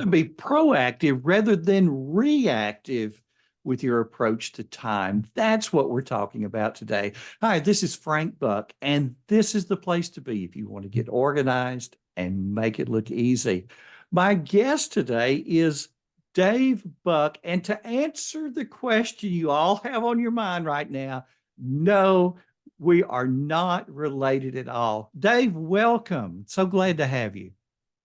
to be proactive rather than reactive with your approach to time. That's what we're talking about today. Hi, this is Frank Buck, and this is the place to be if you want to get organized and make it look easy. My guest today is Dave Buck, and to answer the question you all have on your mind right now, no, we are not related at all. Dave, welcome. So glad to have you.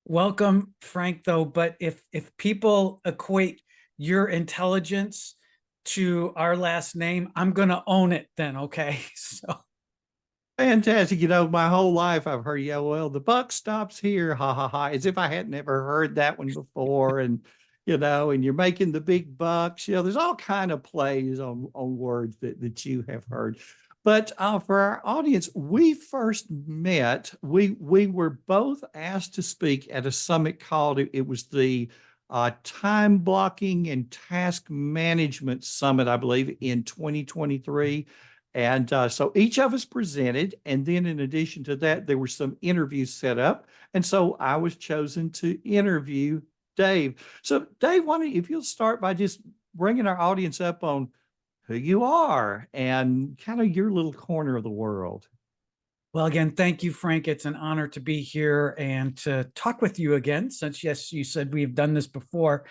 Welcome, Frank, though, but if people equate your intelligence to our last name, I'm going to own it then, okay? So Fantastic. My whole life I've heard, yeah, well, the buck stops here, ha ha ha, as if I hadn't ever heard that one before. And you're making the big bucks. There's all kind of plays on words that you have heard. But for our audience, we first met, we were both asked to speak at a summit called, it was the Time Blocking and Task Management Summit, I believe, in 2023. And so each of us presented. And then in addition to that, there were some interviews set up. And so I was chosen to interview Dave. So Dave, why don't you, if you'll start by just bringing our audience up on who you are and kind of your little corner of the world. well, again, thank you, Frank. It's an honor to be here and to talk with you again, since, yes, you said we've done this before.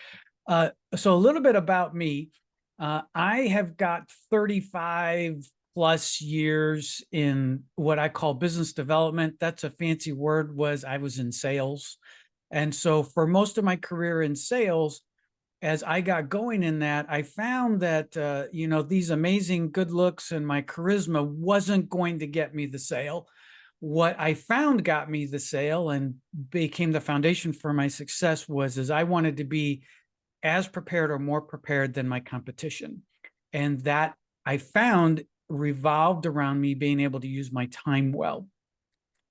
So a little bit about me. I have got 35 plus years in what I call business development. That's a fancy word. I was in sales. And so for most of my career in sales, as I got going in that, I found that, these amazing good looks and my charisma wasn't going to get me the sale. What I found got me the sale and became the foundation for my success was I wanted to be as prepared or more prepared than my competition. And that I found revolved around me being able to use my time well.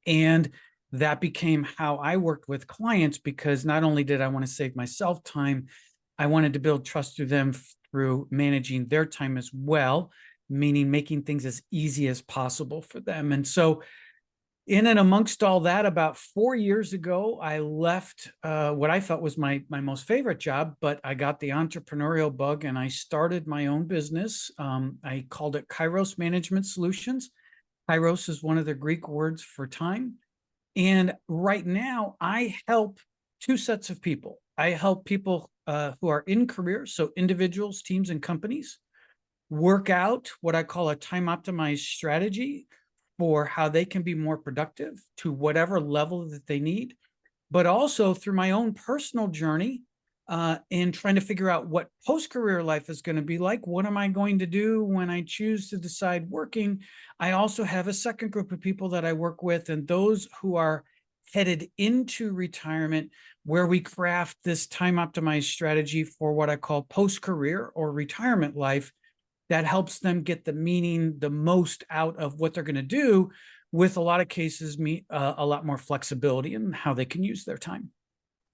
And that became how I worked with clients, because not only did I want to save myself time, I wanted to build trust through them through managing their time as well, meaning making things as easy as possible for them. And so in and amongst all that, about 4 years ago, I left what I felt was my most favorite job, but I got the entrepreneurial bug and I started my own business. I called it Kairos Management Solutions. Kairos is one of the Greek words for time. And right now, I help two sets of people. I help people who are in careers, so individuals, teams, and companies, work out what I call a time optimized strategy for how they can be more productive to whatever level that they need, but also through my own personal journey in trying to figure out what post-career life is going to be like. What am I going to do when I choose to decide working? I also have a second group of people that I work with, and those who are headed into retirement, where we craft this time optimized strategy for what I call post-career or retirement life that helps them get the most out of what they're going to do, with a lot of cases, a lot more flexibility in how they can use their time.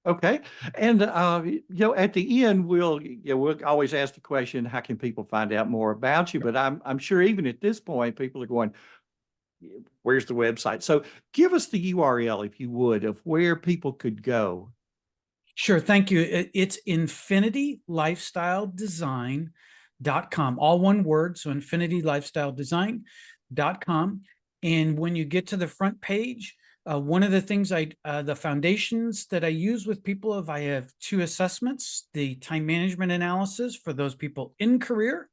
Okay. And at the end, we'll always ask the question, how can people find out more about you? But I'm sure even at this point, people are going, where's the website? So give us the URL, if you would, of where people could go. Sure. Thank you. It's infinitylifestyledesign.com, all one word. So infinitylifestyledesign.com. And when you get to the front page, one of the things the foundations that I use with people, I have two assessments: the time management analysis for those people in career,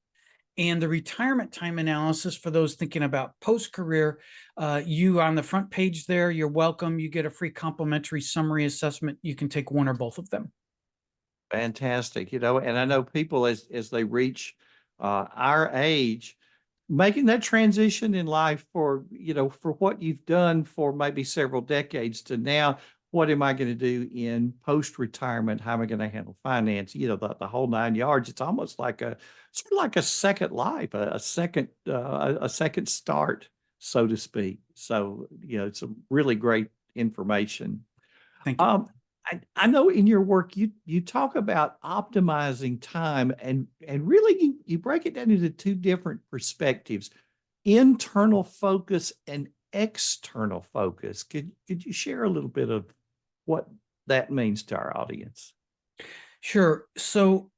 and the retirement time analysis for those thinking about post-career. You on the front page there, you're welcome. You get a free complimentary summary assessment. You can take one or both of them. Fantastic. And I know people as they reach our age, making that transition in life for what you've done for maybe several decades to now, what am I going to do in post-retirement? How am I going to handle finance? The whole nine yards. It's almost like sort of like a second life, a second start, so to speak. So, it's a really great information. Thank you. I know in your work you talk about optimizing time, and really you break it down into two different perspectives: internal focus and external focus. Could you share a little bit of what that means to our audience? Sure. So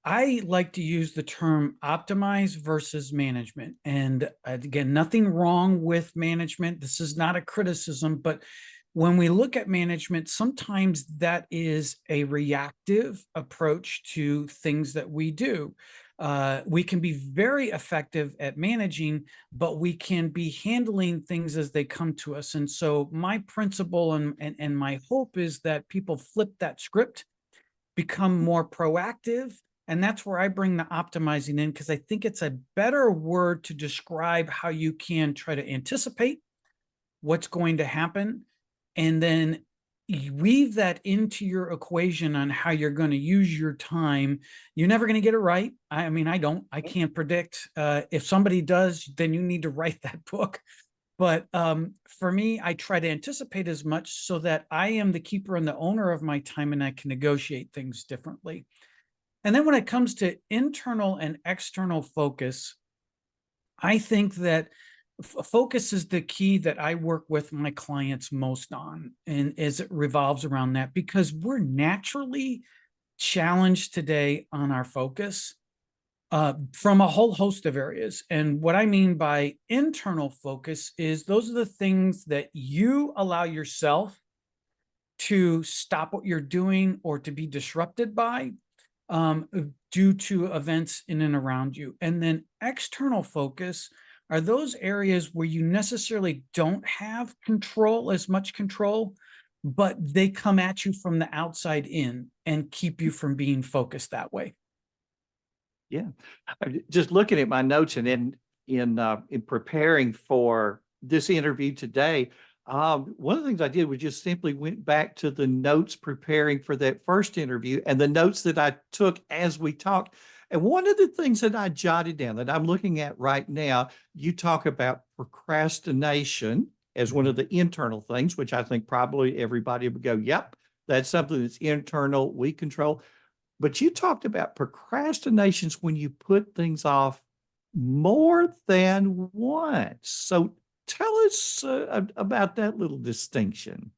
I like to use the term optimize versus management. And again, nothing wrong with management. This is not a criticism, but when we look at management, sometimes that is a reactive approach to things that we do. We can be very effective at managing, but we can be handling things as they come to us. And so my principle and my hope is that people flip that script, become more proactive. And that's where I bring the optimizing in, because I think it's a better word to describe how you can try to anticipate what's going to happen. And then you weave that into your equation on how you're going to use your time. You're never going to get it right. I mean, I can't predict. If somebody does, then you need to write that book. But for me, I try to anticipate as much so that I am the keeper and the owner of my time and I can negotiate things differently. And then when it comes to internal and external focus, I think that focus is the key that I work with my clients most on, and as it revolves around that, because we're naturally challenged today on our focus from a whole host of areas. And what I mean by internal focus is those are the things that you allow yourself to stop what you're doing or to be disrupted by um, due to events in and around you. And then external focus are those areas where you necessarily don't have control, as much control, but they come at you from the outside in and keep you from being focused that way. Yeah. Just looking at my notes and in preparing for this interview today, one of the things I did was just simply went back to the notes preparing for that first interview and the notes that I took as we talked. And one of the things that I jotted down that I'm looking at right now, you talk about procrastination as one of the internal things, which I think probably everybody would go, yep, that's something that's internal, we control. But you talked about procrastinations when you put things off more than once. So tell us about that little distinction.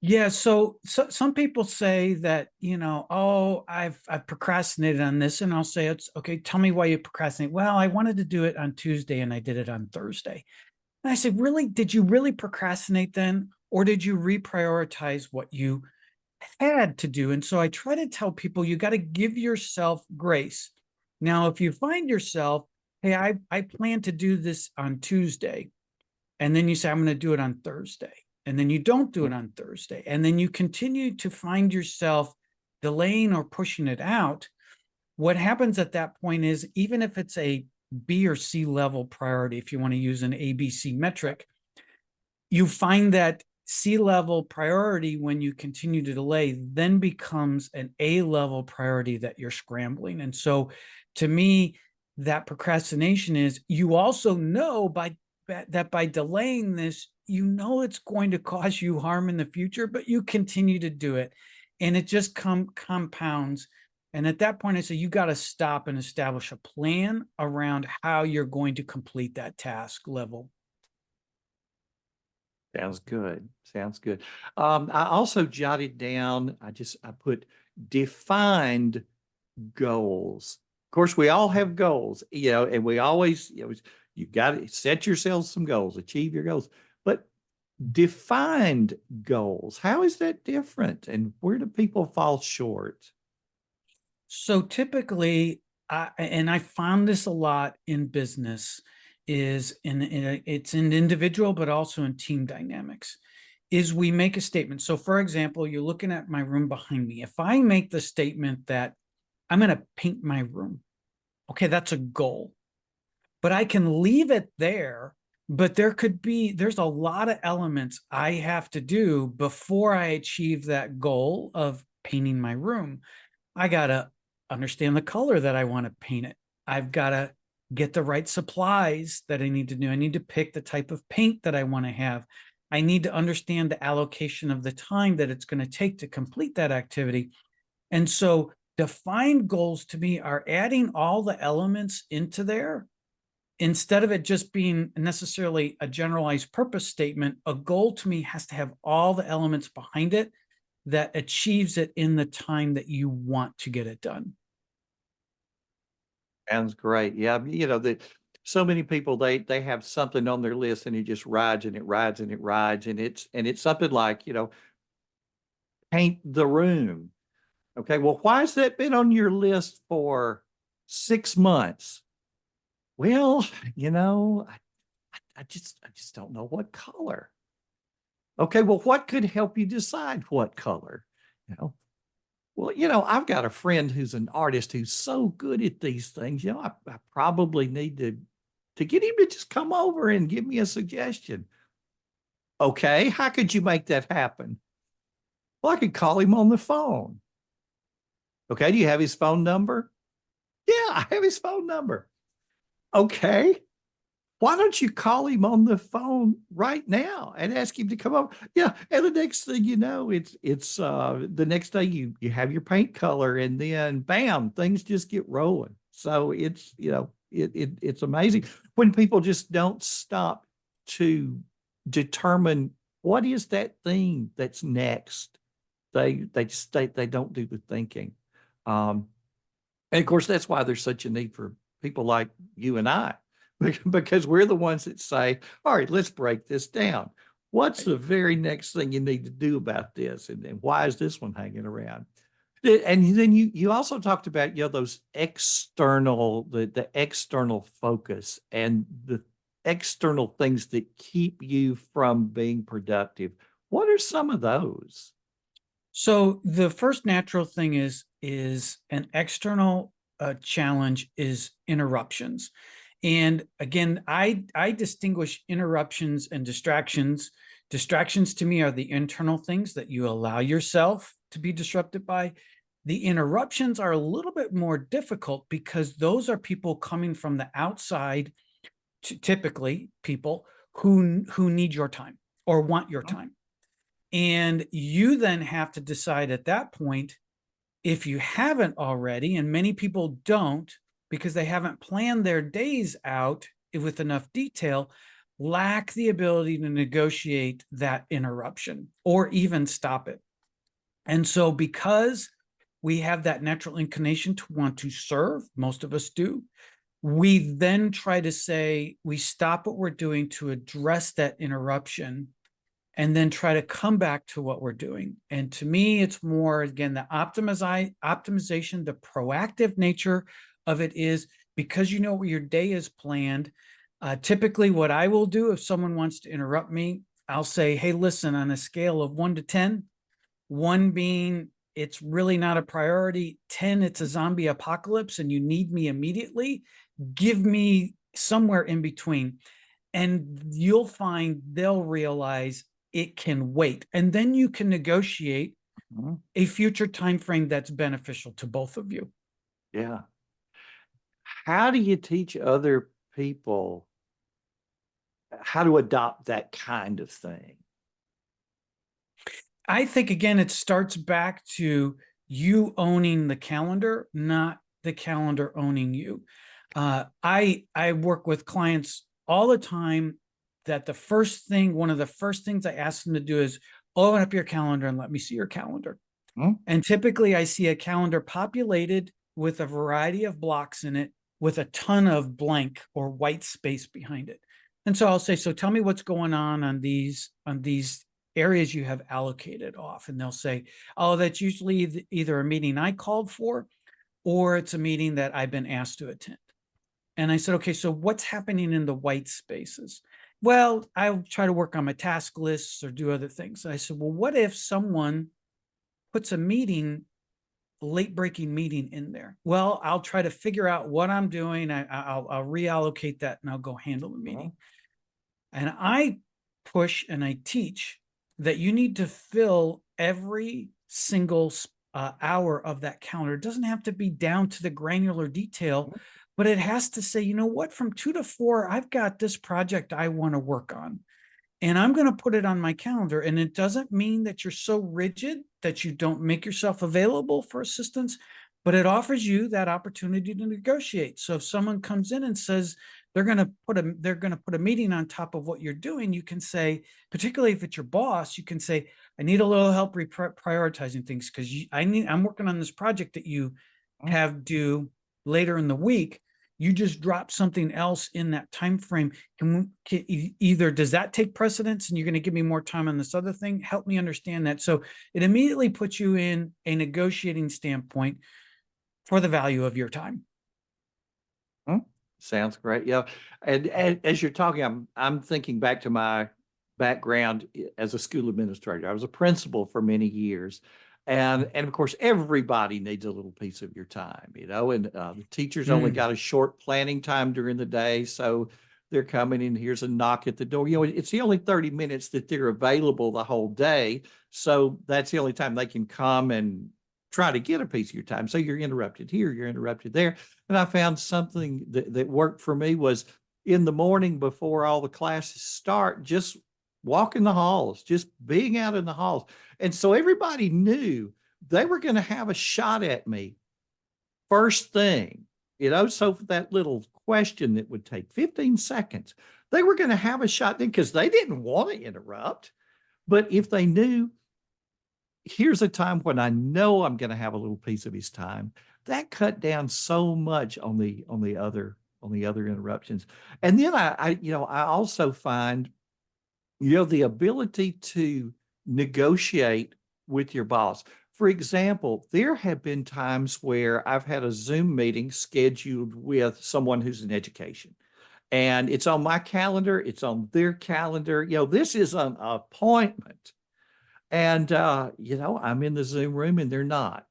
Yeah, so some people say that, oh, I've procrastinated on this, and I'll say, it's okay, tell me why you procrastinate. Well, I wanted to do it on Tuesday and I did it on Thursday. And I said, really? Did you really procrastinate then? Or did you reprioritize what you had to do? And so I try to tell people you got to give yourself grace. Now, if you find yourself, hey, I plan to do this on Tuesday, and then you say, I'm going to do it on Thursday, and then you don't do it on Thursday, and then you continue to find yourself delaying or pushing it out, what happens at that point is, even if it's a B or C level priority, if you want to use an ABC metric, you find that C level priority, when you continue to delay, then becomes an A level priority that you're scrambling. And so to me, that procrastination is, you also know that by delaying this, it's going to cause you harm in the future, but you continue to do it. And it just compounds. And at that point, I say, you got to stop and establish a plan around how you're going to complete that task level. Sounds good. Sounds good. I also jotted down, I put defined goals. Of course, we all have goals, and we always, you got to set yourselves some goals, achieve your goals, but defined goals, how is that different? And where do people fall short? So typically, and I found this a lot in business, is it's in individual, but also in team dynamics, is we make a statement. So for example, you're looking at my room behind me. If I make the statement that I'm going to paint my room, okay, that's a goal, but I can leave it there. But there's a lot of elements I have to do before I achieve that goal of painting my room. I got to understand the color that I want to paint it. I've got to get the right supplies that I need to do. I need to pick the type of paint that I want to have. I need to understand the allocation of the time that it's going to take to complete that activity. And so defined goals to me are adding all the elements into there. Instead of it just being necessarily a generalized purpose statement, a goal to me has to have all the elements behind it that achieves it in the time that you want to get it done. Sounds great. Yeah, so many people they have something on their list and it just rides and it rides and it rides and it's something like, paint the room. Okay, well, why has that been on your list for 6 months? Well, I just don't know what color. Okay, well, what could help you decide what color? You know, well, I've got a friend who's an artist who's so good at these things. I probably need to get him to just come over and give me a suggestion. Okay, how could you make that happen? Well, I could call him on the phone. Okay, do you have his phone number? Yeah, I have his phone number. Okay, why don't you call him on the phone right now and ask him to come over? Yeah, and the next thing you know, it's the next day you have your paint color, and then bam, things just get rolling. So it's amazing when people just don't stop to determine what is that thing that's next. They don't do the thinking. Um, and of course, that's why there's such a need for people like you and I, because we're the ones that say, all right, let's break this down. What's the very next thing you need to do about this? And then why is this one hanging around? And then you also talked about, those the external focus and the external things that keep you from being productive. What are some of those? So the first natural thing is an external challenge is interruptions. And again, I distinguish interruptions and distractions. Distractions to me are the internal things that you allow yourself to be disrupted by. The interruptions are a little bit more difficult because those are people coming from the outside, typically people who need your time or want your time. And you then have to decide at that point, if you haven't already, and many people don't because they haven't planned their days out with enough detail, lack the ability to negotiate that interruption or even stop it. And so, because we have that natural inclination to want to serve, most of us do, we then try to say, we stop what we're doing to address that interruption and then try to come back to what we're doing. And to me, it's more, again, the optimization, the proactive nature of it is because you know where your day is planned. Typically, what I will do if someone wants to interrupt me, I'll say, hey, listen, on a scale of 1 to 10, 1 being it's really not a priority, 10, it's a zombie apocalypse and you need me immediately, give me somewhere in between. And you'll find they'll realize it can wait. And then you can negotiate a future time frame that's beneficial to both of you. Yeah. How do you teach other people how to adopt that kind of thing? I think, again, it starts back to you owning the calendar, not the calendar owning you. I work with clients all the time that one of the first things I ask them to do is open up your calendar and let me see your calendar. And typically I see a calendar populated with a variety of blocks in it with a ton of blank or white space behind it. And so I'll say, so tell me what's going on these areas you have allocated off. And they'll say, oh, that's usually either a meeting I called for, or it's a meeting that I've been asked to attend. And I said, okay, so what's happening in the white spaces? Well, I'll try to work on my task lists or do other things. And I said, well, what if someone puts a late breaking meeting in there? Well, I'll try to figure out what I'm doing. I'll reallocate that and I'll go handle the meeting. And I push and I teach that you need to fill every single hour of that calendar. It doesn't have to be down to the granular detail, but it has to say, you know what, from 2 to 4, I've got this project I want to work on. And I'm going to put it on my calendar. And it doesn't mean that you're so rigid that you don't make yourself available for assistance, but it offers you that opportunity to negotiate. So if someone comes in and says, they're going to put a meeting on top of what you're doing. You can say, particularly if it's your boss, you can say, I need a little help prioritizing things because I'm working on this project that you have due later in the week. You just drop something else in that time frame. Either does that take precedence and you're going to give me more time on this other thing? Help me understand that. So it immediately puts you in a negotiating standpoint for the value of your time. Sounds great. Yeah. And as you're talking, I'm thinking back to my background as a school administrator. I was a principal for many years. And of course, everybody needs a little piece of your time, and the teachers only got a short planning time during the day. So they're coming in, here's a knock at the door. It's the only 30 minutes that they're available the whole day. So that's the only time they can come and try to get a piece of your time. So you're interrupted here, you're interrupted there. And I found something that worked for me was in the morning before all the classes start, just walking the halls, just being out in the halls. And so everybody knew they were going to have a shot at me first thing, so for that little question that would take 15 seconds, they were going to have a shot then because they didn't want to interrupt. But if they knew, here's a time when I know I'm going to have a little piece of his time, that cut down so much on the other interruptions. And then I also find, the ability to negotiate with your boss. For example, there have been times where I've had a Zoom meeting scheduled with someone who's in education, and it's on my calendar, it's on their calendar. This is an appointment. And, I'm in the Zoom room and they're not.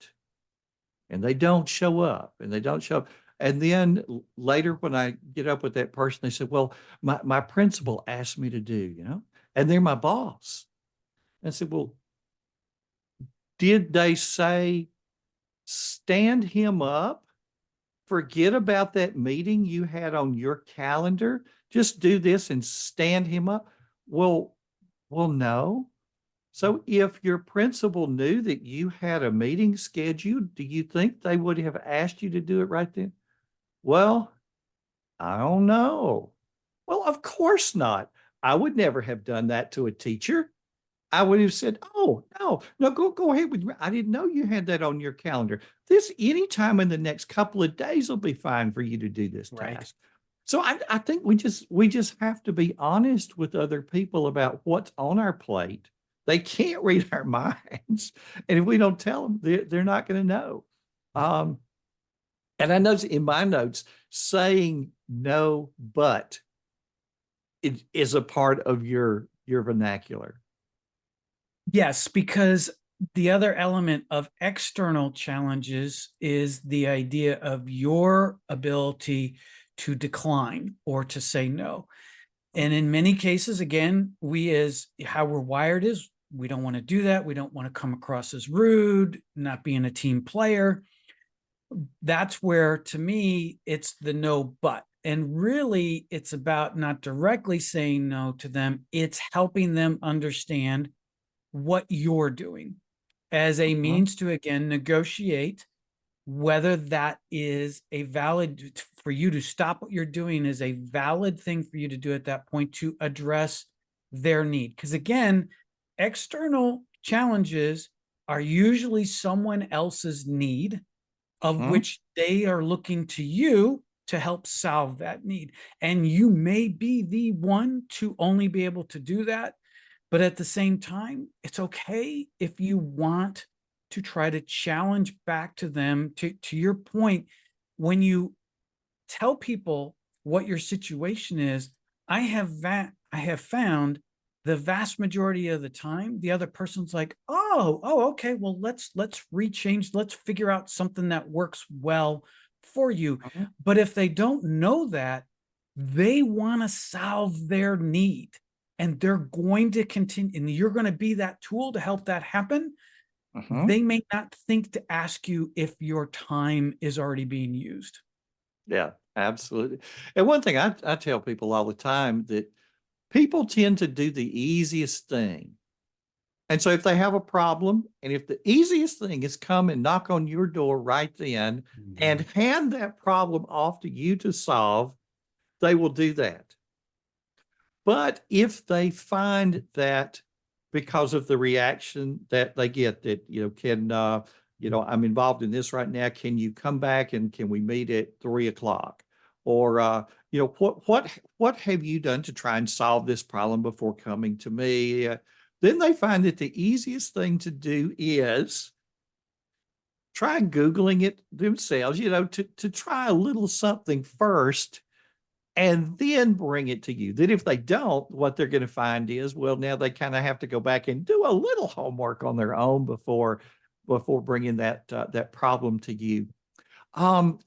And they don't show up and they don't show up. And then later when I get up with that person, they said, well, my principal asked me to do, and they're my boss. And I said, well, did they say, stand him up? Forget about that meeting you had on your calendar. Just do this and stand him up. Well, no. So if your principal knew that you had a meeting scheduled, do you think they would have asked you to do it right then? Well, I don't know. Well, of course not. I would never have done that to a teacher. I would have said, oh, no, go ahead with, I didn't know you had that on your calendar. This anytime in the next couple of days will be fine for you to do this task. So I think we just have to be honest with other people about what's on our plate. They can't read our minds. And if we don't tell them, they're not going to know. And I know in my notes, saying no, but it is a part of your vernacular. Yes, because the other element of external challenges is the idea of your ability to decline or to say no. And in many cases, again, how we're wired is we don't want to do that. We don't want to come across as rude, not being a team player. That's where, to me, it's the no, but. And really, it's about not directly saying no to them. It's helping them understand what you're doing as a means to, again, negotiate whether that is a valid, for you to stop what you're doing is a valid thing for you to do at that point to address their need. Because again, external challenges are usually someone else's need of which they are looking to you to help solve that need. And you may be the one to only be able to do that. But at the same time, it's okay if you want to try to challenge back to them. To your point, when you tell people what your situation is, I have found the vast majority of the time, the other person's like, oh, okay, well, let's rechange, let's figure out something that works well for you. But if they don't know that, they want to solve their need. And they're going to continue, and you're going to be that tool to help that happen. They may not think to ask you if your time is already being used. Yeah, absolutely. And one thing I tell people all the time, that people tend to do the easiest thing. And so if they have a problem, and if the easiest thing is come and knock on your door right then and hand that problem off to you to solve, they will do that. But if they find that because of the reaction that they get, that, I'm involved in this right now. Can you come back and can we meet at 3 o'clock? Or, what have you done to try and solve this problem before coming to me? Then they find that the easiest thing to do is try Googling it themselves, to try a little something first and then bring it to you. Then if they don't, what they're going to find is, well, now they kind of have to go back and do a little homework on their own before bringing that problem to you. I'm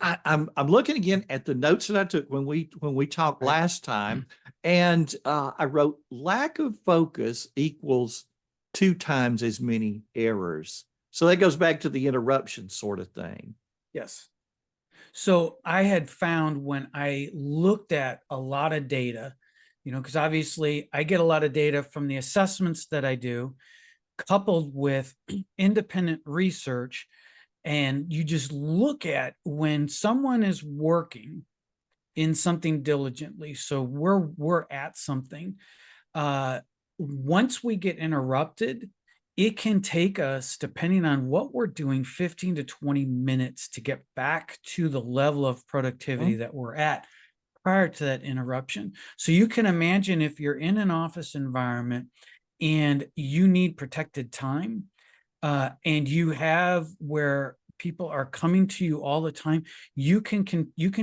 looking again at the notes that I took when we talked last time, and I wrote lack of focus equals 2 times as many errors. So that goes back to the interruption sort of thing. Yes. So I had found when I looked at a lot of data, because obviously I get a lot of data from the assessments that I do, coupled with independent research. And you just look at when someone is working in something diligently. So we're at something. Once we get interrupted, it can take us, depending on what we're doing, 15 to 20 minutes to get back to the level of productivity that we're at prior to that interruption. So you can imagine if you're in an office environment and you need protected time, and you have where people are coming to you all the time, you can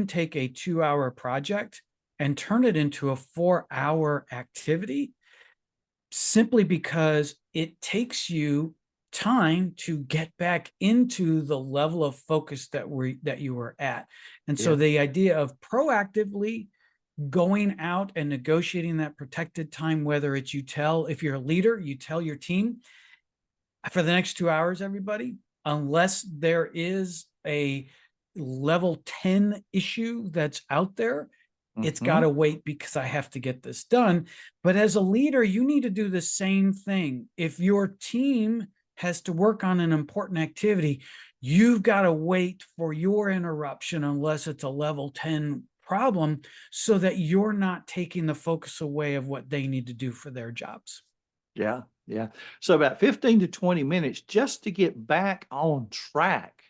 take a 2-hour project and turn it into a 4-hour activity, simply because it takes you time to get back into the level of focus that you were at. And so the idea of proactively going out and negotiating that protected time, whether it's if you're a leader, you tell your team, for the next 2 hours, everybody, unless there is a level 10 issue that's out there, it's got to wait because I have to get this done. But as a leader, you need to do the same thing. If your team has to work on an important activity, you've got to wait for your interruption unless it's a level 10 problem, so that you're not taking the focus away of what they need to do for their jobs. Yeah. Yeah. So about 15 to 20 minutes just to get back on track.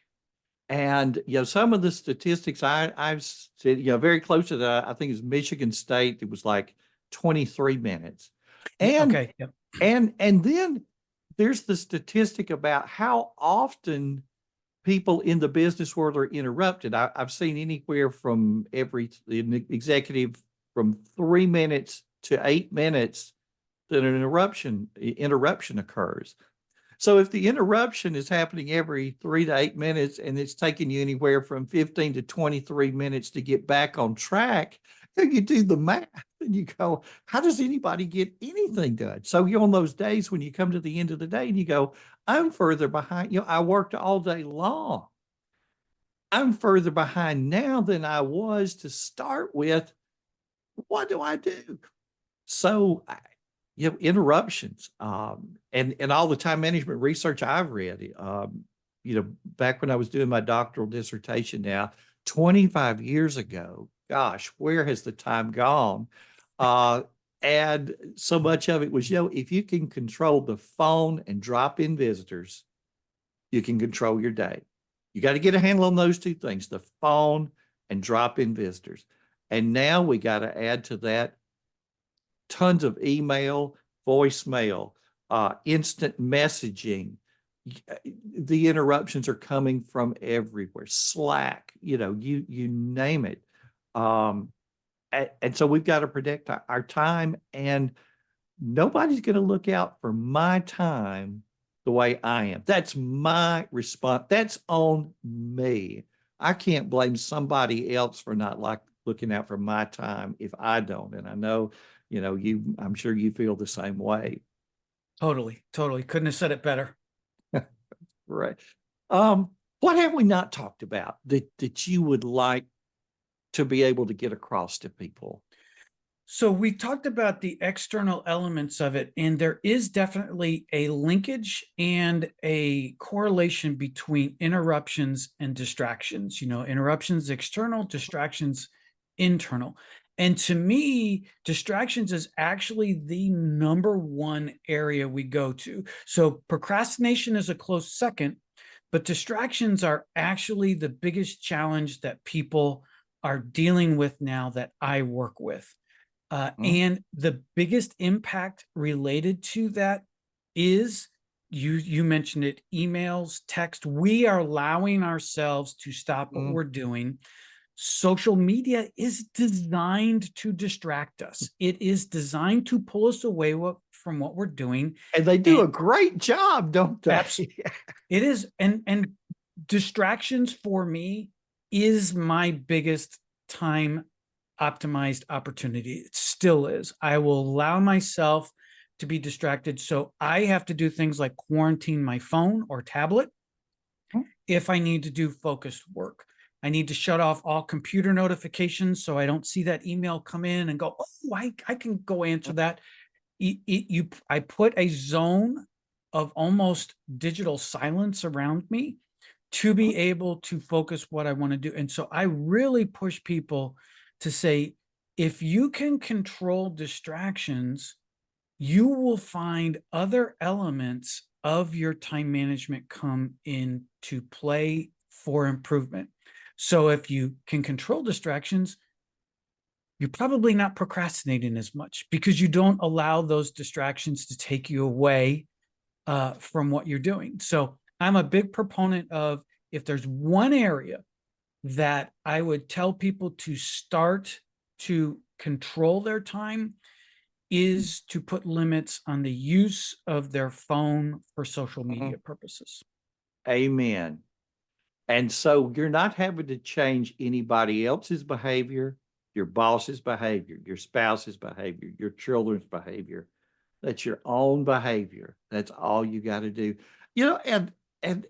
And, some of the statistics I've said, very close to that, I think it's Michigan State. It was like 23 minutes. And, okay. Yep. and then there's the statistic about how often people in the business world are interrupted. I've seen anywhere from every executive from 3 minutes to 8 minutes that an interruption occurs. So if the interruption is happening every 3 to 8 minutes and it's taking you anywhere from 15 to 23 minutes to get back on track, you do the math and you go, how does anybody get anything done? So you're on those days when you come to the end of the day and you go, I'm further behind. I worked all day long. I'm further behind now than I was to start with. What do I do? So interruptions, and all the time management research I've read, back when I was doing my doctoral dissertation now, 25 years ago, gosh, where has the time gone? And so much of it was, if you can control the phone and drop in visitors, you can control your day. You got to get a handle on those 2 things, the phone and drop in visitors. And now we got to add to that tons of email, voicemail, instant messaging. The interruptions are coming from everywhere. Slack, you name it. And so we've got to protect our time, and nobody's going to look out for my time the way I am. That's my response. That's on me. I can't blame somebody else for not looking out for my time if I don't. And I know, I'm sure you feel the same way. Totally. Couldn't have said it better. Right. What have we not talked about that you would like to be able to get across to people? So we talked about the external elements of it, and there is definitely a linkage and a correlation between interruptions and distractions. Interruptions external, distractions internal. And to me, distractions is actually the number one area we go to. So procrastination is a close second, but distractions are actually the biggest challenge that people are dealing with now that I work with. Mhm. And the biggest impact related to that is you mentioned it, emails, text. We are allowing ourselves to stop what Mhm. we're doing. Social media is designed to distract us. It is designed to pull us away from what we're doing. And they do And a great job, don't they? apps, it is, and distractions for me is my biggest time optimized opportunity. It still is. I will allow myself to be distracted. So I have to do things like quarantine my phone or tablet if I need to do focused work. I need to shut off all computer notifications so I don't see that email come in and go, oh, I can go answer that. I put a zone of almost digital silence around me to be able to focus what I want to do. And so I really push people to say, if you can control distractions, you will find other elements of your time management come into play for improvement. So if you can control distractions, you're probably not procrastinating as much because you don't allow those distractions to take you away from what you're doing. So I'm a big proponent of, if there's one area that I would tell people to start to control their time, is to put limits on the use of their phone for social Mhm. media purposes. Amen. And so you're not having to change anybody else's behavior, your boss's behavior, your spouse's behavior, your children's behavior. That's your own behavior. That's all you got to do. And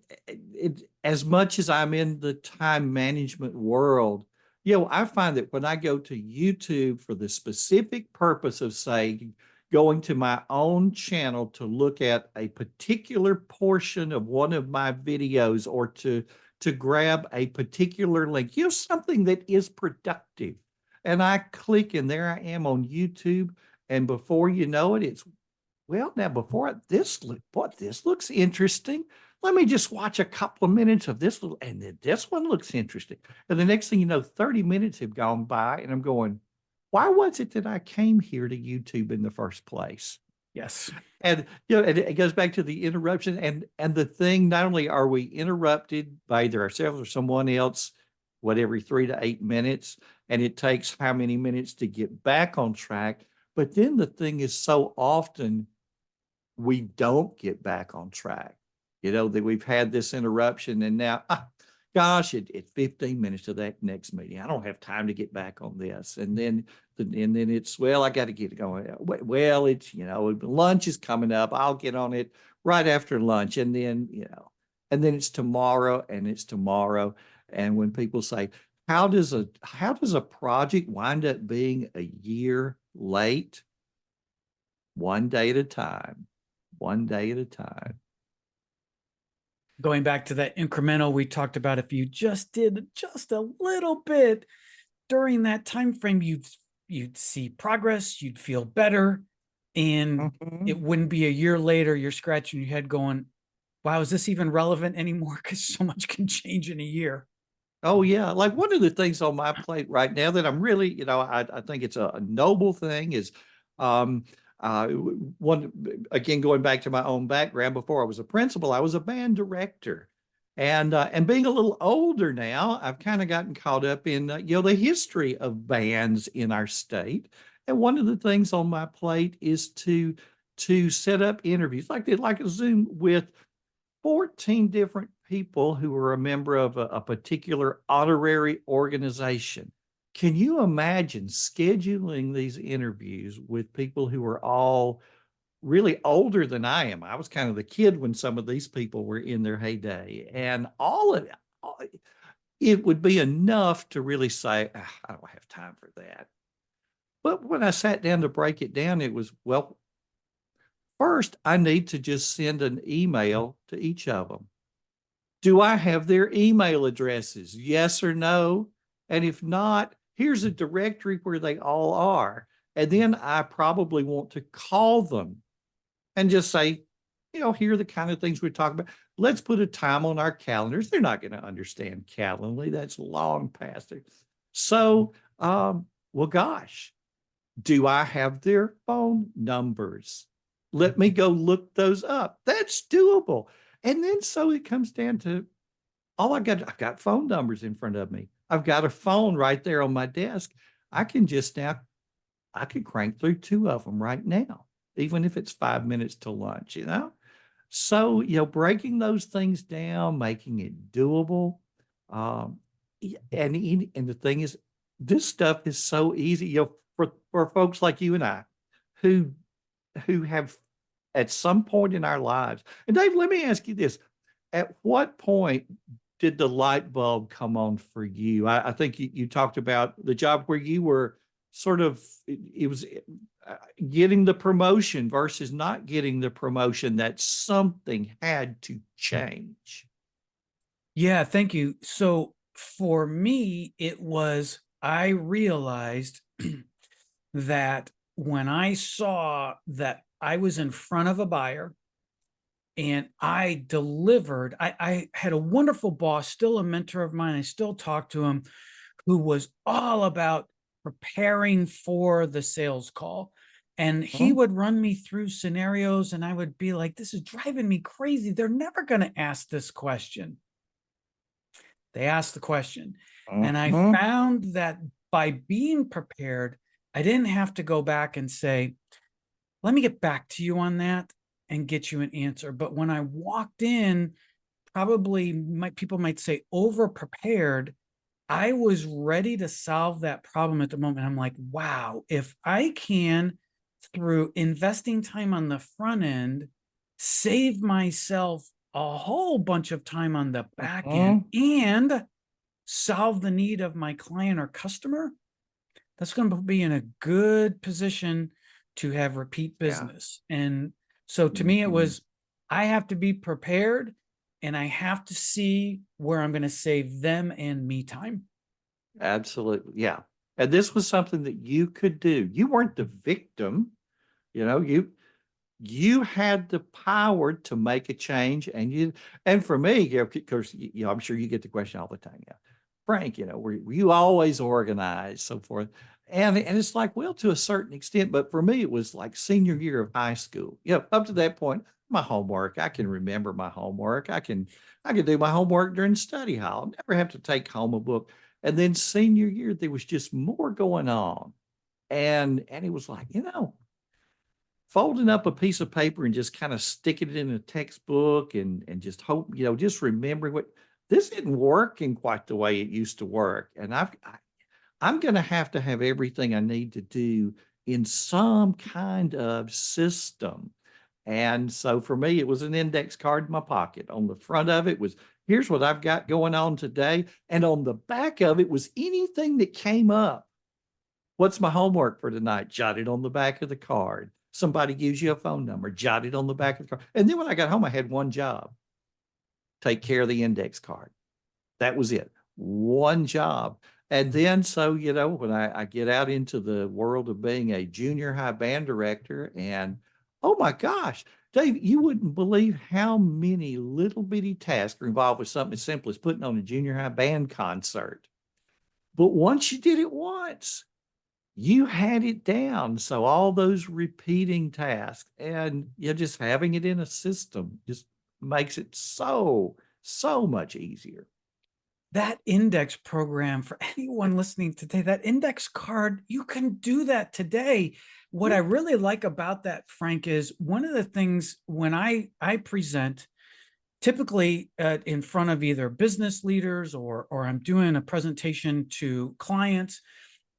as much as I'm in the time management world, I find that when I go to YouTube for the specific purpose of, say, going to my own channel to look at a particular portion of one of my videos, or to grab a particular link, something that is productive. And I click, and there I am on YouTube. And before you know it, it's, well, now this looks interesting. Let me just watch a couple of minutes of this little, and then this one looks interesting. And the next thing you know, 30 minutes have gone by, and I'm going, why was it that I came here to YouTube in the first place? Yes. And and it goes back to the interruption, and the thing. Not only are we interrupted by either ourselves or someone else, what, every 3 to 8 minutes, and it takes how many minutes to get back on track. But then the thing is, so often we don't get back on track. That we've had this interruption, and now, gosh, it's 15 minutes to that next meeting. I don't have time to get back on this. And then it's, well, I got to get going. Well, it's, lunch is coming up. I'll get on it right after lunch. And then it's tomorrow, and it's tomorrow. And when people say, how does a project wind up being a year late? One day at a time. One day at a time. Going back to that incremental we talked about, if you just did just a little bit during that time frame, you'd see progress, you'd feel better, and Mhm. it wouldn't be a year later you're scratching your head going, wow, is this even relevant anymore? Because so much can change in a year. Oh yeah. Like, one of the things on my plate right now that I'm really, I think it's a noble thing is, um, one, again, going back to my own background, before I was a principal, I was a band director. And being a little older now, I've kind of gotten caught up in, the history of bands in our state. And one of the things on my plate is to set up interviews like a Zoom with 14 different people who are a member of a particular honorary organization. Can you imagine scheduling these interviews with people who are all really older than I am? I was kind of the kid when some of these people were in their heyday, and all of it would be enough to really say, I don't have time for that. But when I sat down to break it down, it was, well, first, I need to just send an email to each of them. Do I have their email addresses? Yes or no? And if not, Here's a directory where they all are. And then I probably want to call them and just say, here are the kind of things we're talking about. Let's put a time on our calendars. They're not going to understand Calendly. That's long past it. So, well, gosh, do I have their phone numbers? Let me go look those up. That's doable. And then so it comes down to I've got phone numbers in front of me. I've got a phone right there on my desk. I can just now, I could crank through two of them right now, even if it's 5 minutes to lunch. So, breaking those things down, making it doable. Um, and the thing is, this stuff is so easy, for folks like you and I who have at some point in our lives. And Dave, let me ask you this. At what point did the light bulb come on for you? I think you talked about the job where you were sort of, it was getting the promotion versus not getting the promotion, that something had to change. Yeah, thank you. So for me, I realized that when I saw that I was in front of a buyer and I delivered, I had a wonderful boss, still a mentor of mine. I still talk to him, who was all about preparing for the sales call. And he Mhm. would run me through scenarios, and I would be like, this is driving me crazy. They're never going to ask this question. They asked the question. And I Mhm. found that by being prepared, I didn't have to go back and say, let me get back to you on that and get you an answer. But when I walked in, people might say over prepared, I was ready to solve that problem at the moment. I'm like, wow, if I can, through investing time on the front end, save myself a whole bunch of time on the back end Mhm. and solve the need of my client or customer, that's going to be in a good position to have repeat Yeah. business. And so to me, it Mhm. was, I have to be prepared and I have to see where I'm going to save them and me time. Absolutely. Yeah. And this was something that you could do. You weren't the victim, you know, you had the power to make a change. And for me, because I'm sure you get the question all the time. Yeah, Frank, were you always organized, so forth. And it's like, well, to a certain extent, but for me, it was like senior year of high school. Up to that point, my homework, I can remember my homework. I can do my homework during study hall. Never have to take home a book. And then senior year, there was just more going on. And it was like, folding up a piece of paper and just kind of sticking it in a textbook and just hope, just remembering what this isn't working quite the way it used to work. And I'm going to have everything I need to do in some kind of system. And so for me, it was an index card in my pocket. On the front of it was, here's what I've got going on today. And on the back of it was anything that came up. What's my homework for tonight? Jot it on the back of the card. Somebody gives you a phone number, jot it on the back of the card. And then when I got home, I had one job: take care of the index card. That was it. One job. And then, so, when I get out into the world of being a junior high band director, and oh my gosh, Dave, you wouldn't believe how many little bitty tasks are involved with something as simple as putting on a junior high band concert. But once you did it once, you had it down. So all those repeating tasks and just having it in a system just makes it so, so much easier. That index program, for anyone listening today, that index card, you can do that today. What I Yeah. really like about that, Frank, is one of the things when I present, typically in front of either business leaders or I'm doing a presentation to clients,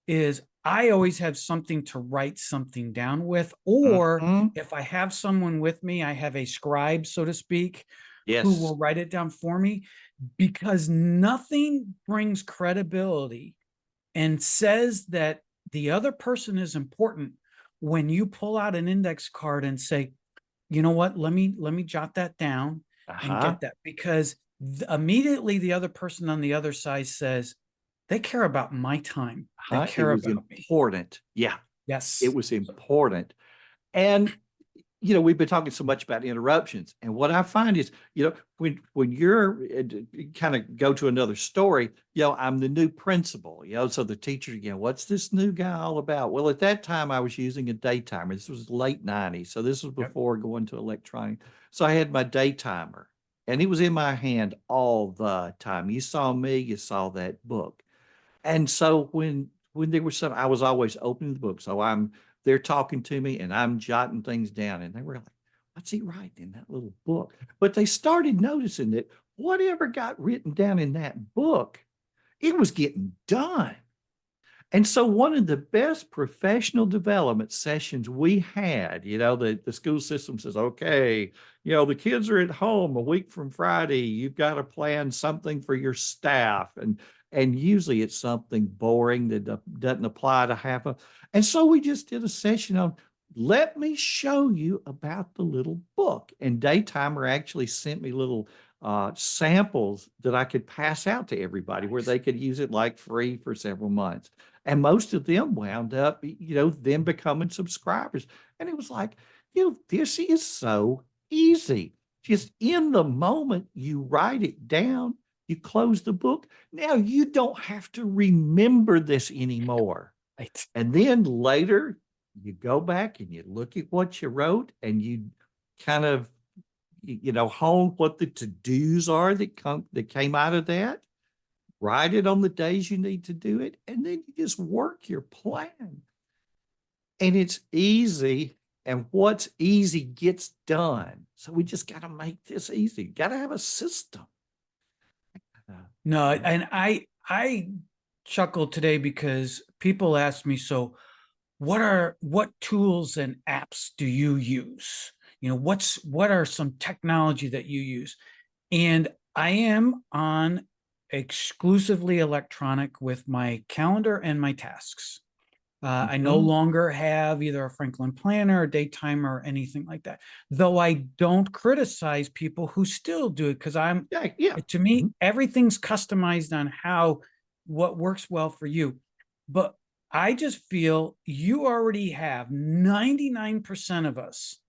is I always have something to write something down with. Or Mhm. if I have someone with me, I have a scribe, so to speak, who Yes. will write it down for me, because nothing brings credibility and says that the other person is important when you pull out an index card and say, you know what, let me jot that down and Uh-huh. get that, because immediately the other person on the other side says, they care about my time. They It care was about me. important. Yeah, Yes. it was important. And we've been talking so much about interruptions, and what I find is, when you're kind of go to another story, I'm the new principal, so the teacher, what's this new guy all about? Well, at that time I was using a day timer. This was late 90s, so this was before going to electronic. So I had my day timer, and it was in my hand all the time. You saw me, you saw that book. And so when there was some, I was always opening the book. So they're talking to me and I'm jotting things down. And they were like, what's he writing in that little book? But they started noticing that whatever got written down in that book, it was getting done. And so one of the best professional development sessions we had, the school system says, okay, the kids are at home a week from Friday. You've got to plan something for your staff. And usually it's something boring that doesn't apply to half of. And so we just did a session on, let me show you about the little book. And Daytimer actually sent me little samples that I could pass out to everybody where they could use it like free for several months. And most of them wound up, then becoming subscribers. And it was like, this is so easy. Just in the moment, you write it down, you close the book. Now you don't have to remember this anymore. Right. And then later, you go back and you look at what you wrote and you kind of, hone what the to-dos are that came out of that. Write it on the days you need to do it, and then you just work your plan. And it's easy, and what's easy gets done. So we just got to make this easy. Got to have a system. No, and I chuckled today because people ask me, so what tools and apps do you use? What are some technology that you use? And I am on exclusively electronic with my calendar and my tasks. I no longer have either a Franklin planner, a day timer, or anything like that. Though I don't criticize people who still do it, because to me, everything's customized on what works well for you. But I just feel you already have 99% of us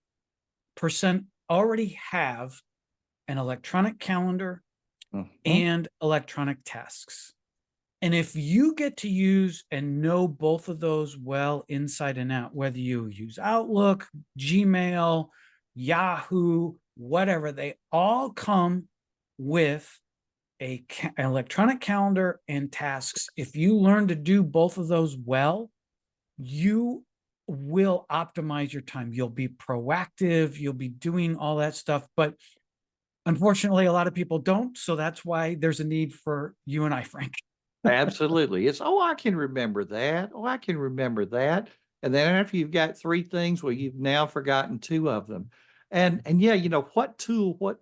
already have an electronic calendar and electronic tasks. And if you get to use and know both of those well inside and out, whether you use Outlook, Gmail, Yahoo, whatever, they all come with an electronic calendar and tasks. If you learn to do both of those well, you will optimize your time. You'll be proactive. You'll be doing all that stuff. But unfortunately, a lot of people don't. So that's why there's a need for you and I, Frank. Absolutely. It's, I can remember that. I can remember that. And then after you've got three things, well, you've now forgotten two of them. And yeah, what tool? Well,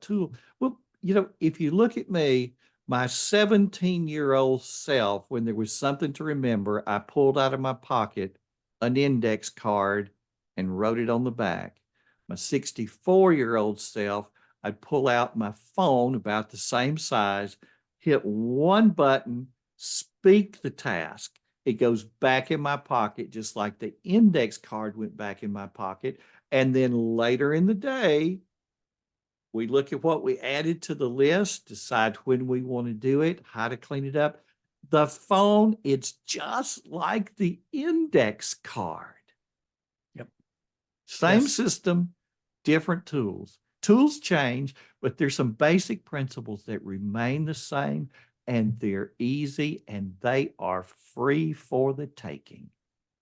if you look at me, my 17-year-old self, when there was something to remember, I pulled out of my pocket an index card and wrote it on the back. My 64-year-old self, I'd pull out my phone about the same size, hit one button, speak the task. It goes back in my pocket, just like the index card went back in my pocket. And then later in the day, we look at what we added to the list, decide when we want to do it, how to clean it up. The phone, it's just like the index card. Yep. Same system, different tools. Tools change, but there's some basic principles that remain the same, and they're easy and they are free for the taking.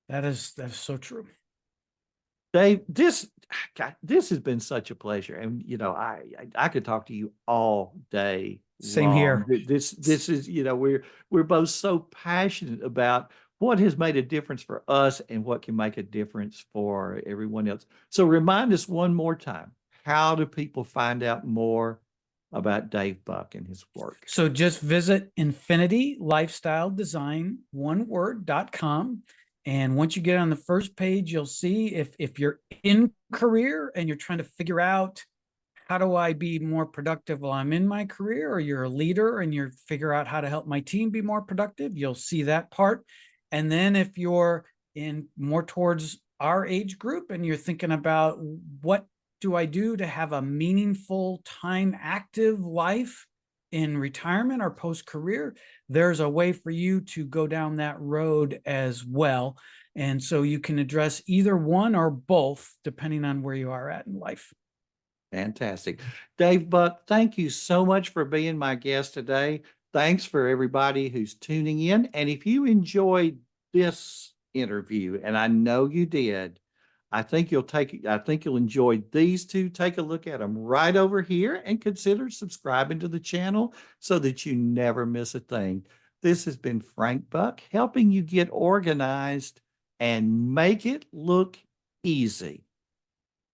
That is so true. Dave, this has been such a pleasure. And, I could talk to you all day. Same here. This is, we're both so passionate about what has made a difference for us and what can make a difference for everyone else. So remind us one more time, how do people find out more about Dave Buck and his work? So just visit infinitylifestyledesign.com. And once you get on the first page, you'll see if you're in career and you're trying to figure out how do I be more productive while I'm in my career, or you're a leader and you're figure out how to help my team be more productive, you'll see that part. And then if you're in more towards our age group and you're thinking about what do I do to have a meaningful time active life in retirement or post career, there's a way for you to go down that road as well. And so you can address either one or both, depending on where you are at in life. Fantastic. Dave Buck, thank you so much for being my guest today. Thanks for everybody who's tuning in. And if you enjoyed this interview, and I know you did, I think you'll enjoy these two. Take a look at them right over here and consider subscribing to the channel so that you never miss a thing. This has been Frank Buck helping you get organized and make it look easy.